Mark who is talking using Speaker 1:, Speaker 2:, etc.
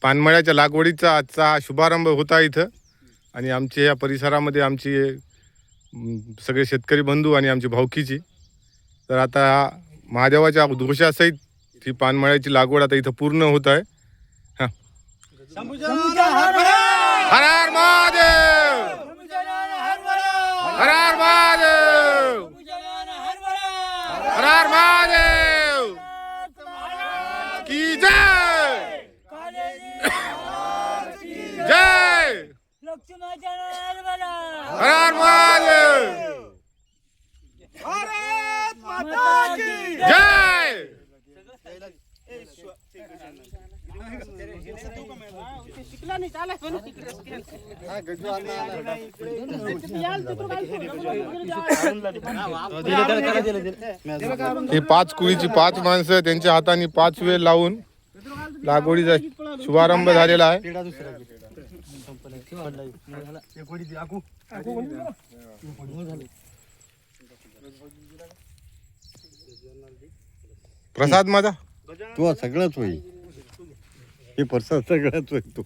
Speaker 1: पानमळ्याच्या लागवडीचा आजचा हा शुभारंभ होता इथं. आणि आमच्या या परिसरामध्ये आमची सगळे शेतकरी बंधू आणि आमची भावकीची. तर आता महादेवाच्या दोषासहित ही पानमळ्याची लागवड आता इथं पूर्ण होत आहे. हर हर महादेव, हर हर महादेव, हर हर महादेव की जय, जय हर हर महादेव, भारत माता की जय. ही 5 कुळीची 5 माणसं त्यांच्या हाताने 5 वेळ लावून लागवडीचा शुभारंभ झालेला आहे. प्रसाद माझा
Speaker 2: तू सगळंच होईल. हे प्रसाद सगळंच होईल तू.